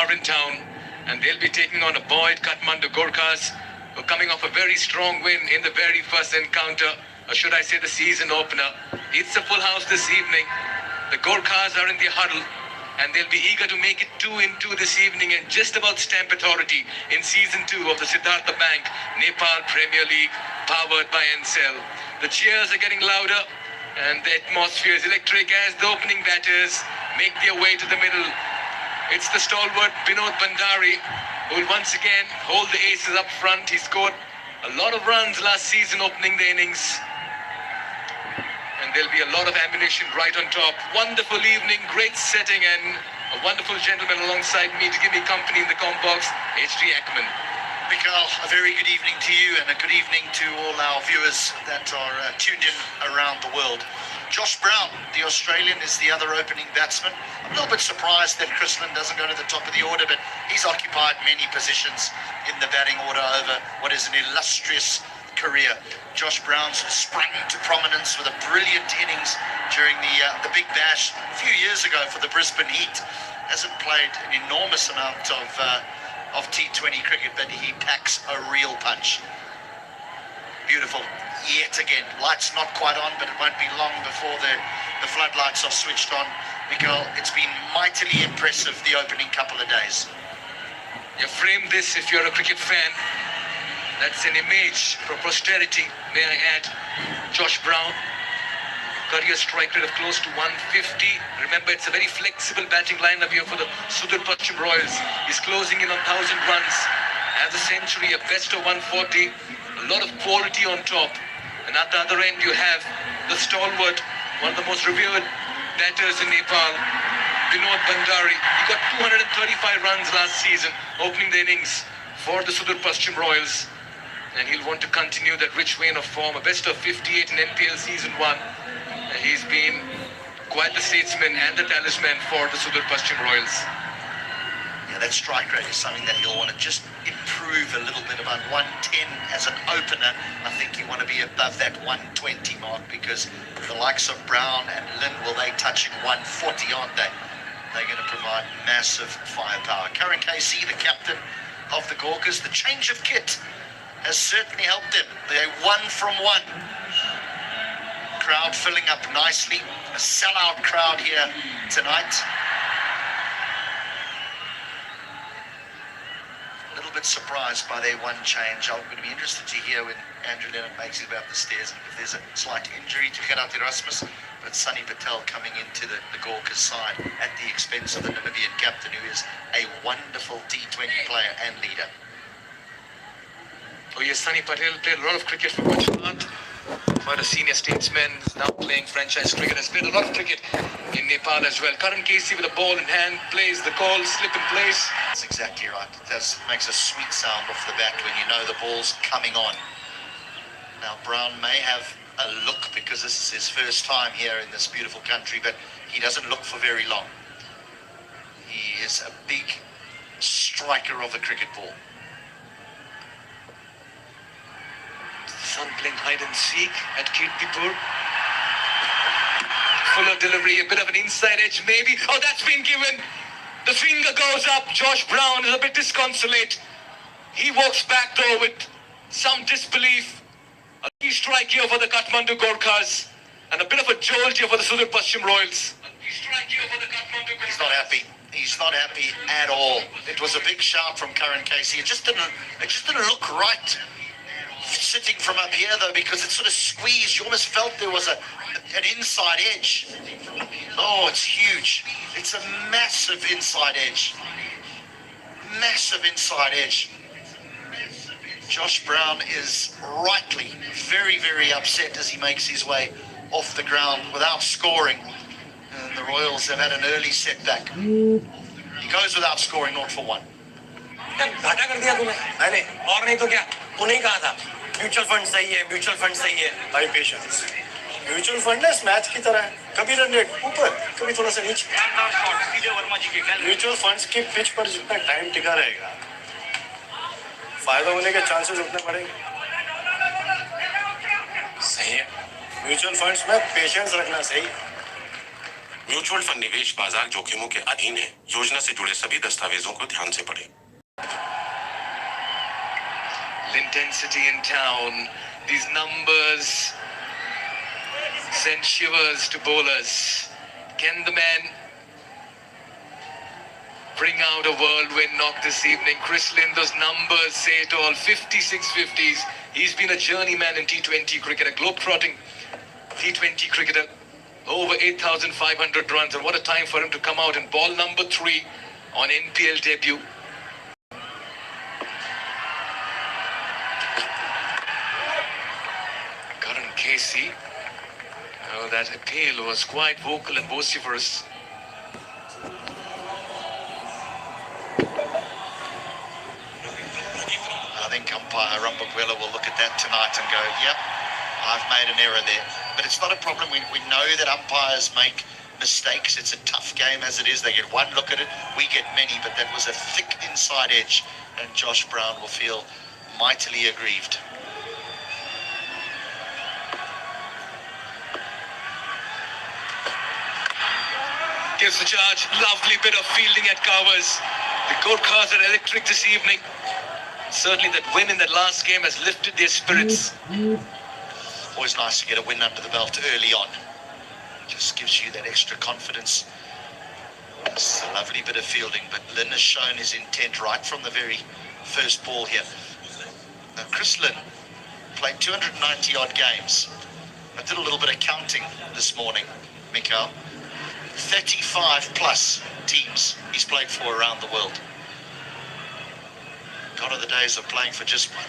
are in town, and they'll be taking on a buoyed Kathmandu Gorkhas, who are coming off a very strong win in the very first encounter, or should I say the season opener. It's a full house this evening. The Gorkhas are in the huddle, and they'll be eager to make it 2-2 this evening and just about stamp authority in Season 2 of the Siddhartha Bank Nepal Premier League, powered by Ncell. The cheers are getting louder, and the atmosphere is electric as the opening batters make their way to the middle. It's the stalwart Binod Bandari who will once again hold the aces up front. He scored a lot of runs last season opening the innings, and there'll be a lot of ammunition right on top. Wonderful evening, great setting, and a wonderful gentleman alongside me to give me company in the comp box, H.D. Ekman. Mikhail, a very good evening to you and a good evening to all our viewers that are tuned in around the world. Josh Brown, the Australian, is the other opening batsman. I'm a little bit surprised that Chris Lynn doesn't go to the top of the order, but he's occupied many positions in the batting order over what is an illustrious career. Josh Brown's sprung to prominence with a brilliant innings during the Big Bash a few years ago for the Brisbane Heat. Hasn't played an enormous amount of T20 cricket, but he packs a real punch. Beautiful. Yet again, lights not quite on, but it won't be long before the floodlights are switched on. Miguel, it's been mightily impressive the opening couple of days. You frame this if you're a cricket fan. That's an image for posterity, may I add. Josh Brown, career strike rate of close to 150. Remember, it's a very flexible batting lineup here for the Sudur Pachchim Royals. He's closing in on 1,000 runs. Has a century, a best of 140. A lot of quality on top. And at the other end, you have the stalwart, one of the most revered batters in Nepal, Binod Bandari. He got 235 runs last season, opening the innings for the Sudur Pachchim Royals. And he'll want to continue that rich vein of form. A best of 58 in NPL Season 1. And he's been quite the statesman and the talisman for the Sudur Pachchim Royals. Yeah, that strike rate is something that he'll want to just improve a little bit. About 110 as an opener. I think you want to be above that 120 mark, because the likes of Brown and Lynn, well, they touching 140, aren't they? They're going to provide massive firepower. Karan Casey, the captain of the Gorkhas, the change of kit has certainly helped them. They won from one. Crowd filling up nicely. A sellout crowd here tonight. A little bit surprised by their one change. I'm going to be interested to hear when Andrew Leonard makes it about the stairs, and if there's a slight injury to Gerard Erasmus. But Sunny Patel coming into the Gorkhas side at the expense of the Namibian captain, who is a wonderful T20 player and leader. Oh yes, Sunny Patel played a lot of cricket for Gujarat. Quite a senior statesman, is now playing franchise cricket. Has played a lot of cricket in Nepal as well. Karan Casey with a ball in hand, plays the call, slip in place. That's exactly right. It makes a sweet sound off the bat when you know the ball's coming on. Now Brown may have a look because this is his first time here in this beautiful country, but he doesn't look for very long. He is a big striker of the cricket ball. Son playing hide and seek at Kirtipur. Fuller delivery, a bit of an inside edge maybe. Oh, that's been given. The finger goes up. Josh Brown is a bit disconsolate. He walks back though with some disbelief. A key strike here for the Kathmandu Gorkhas, and a bit of a jolt here for the Sudur Pachchim Royals. He's not happy. He's not happy at all. It was a big shout from Karan Casey. It just didn't look right. Sitting from up here though, because it sort of squeezed. You almost felt there was an inside edge. Oh, it's huge. It's a massive inside edge. Massive inside edge. Josh Brown is rightly very, very upset as he makes his way off the ground without scoring. And the Royals have had an early setback. He goes without scoring 0 for 1. Mutual fund सही है, mutual fund सही है, भाई patience. Mutual fund ना match की तरह है, कभी रन रेट ऊपर, कभी थोड़ा सा नीचे। म्यूचुअल फंड्स की पिच पर जितना टाइम टिका रहेगा, फायदा होने के चांसेस उतने बढ़ेंगे। सही है। म्यूचुअल फंड्स में पेशेंस रखना सही। म्यूचुअल फंड निवेश बाजार जोखिमों के अधीन है। योजना से जुड़े सभी दस्तावेजों को ध्यान से पढ़ें। Intensity in town. These numbers send shivers to bowlers. Can the man bring out a whirlwind knock this evening? Chris Lynn, those numbers say it all. 56 50s. He's been a journeyman in T20 cricket, a globe-trotting T20 cricketer. Over 8,500 runs, and what a time for him to come out in ball number 3 on NPL debut. Karan Casey. Oh, that appeal was quite vocal and vociferous. I think umpire Rumbakwela will look at that tonight and go, yep, I've made an error there. But it's not a problem. We know that umpires make mistakes. It's a tough game as it is. They get one look at it. We get many. But that was a thick inside edge. And Josh Brown will feel mightily aggrieved. Gives the charge. Lovely bit of fielding at Covers. The Gorkhas are electric this evening. Certainly that win in that last game has lifted their spirits. Always nice to get a win under the belt early on. Just gives you that extra confidence. It's a lovely bit of fielding, but Lynn has shown his intent right from the very first ball here. Now, Chris Lynn played 290 odd games. I did a little bit of counting this morning, Mikhail. 35 plus teams he's played for around the world. Gone are the days of playing for just one.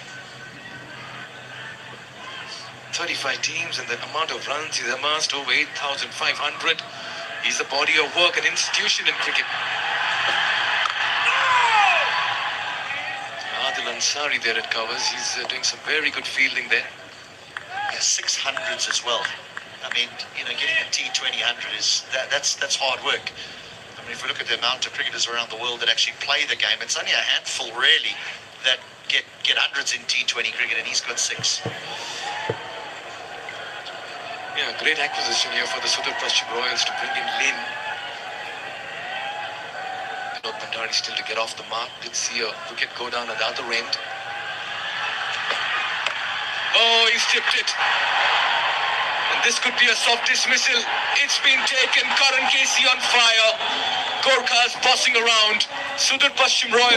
35 teams and the amount of runs he's amassed, over 8,500. He's a body of work, an institution in cricket. Adil Ansari there at Covers. He's doing some very good fielding there. Yeah, 600s as well. I mean, getting a T20 100 that's hard work. I mean, if we look at the amount of cricketers around the world that actually play the game, it's only a handful really that get hundreds in T20 cricket, and he's got 6. Yeah, great acquisition here for the Sudhir Paschim Royals to bring in Lynn. Vinod Bhandari still to get off the mark. Did see a wicket go down at the other end. Oh, he's tipped it. And this could be a soft dismissal. It's been taken. Karan Casey on fire. Gorkhas bossing around. Sudhir Paschim Royals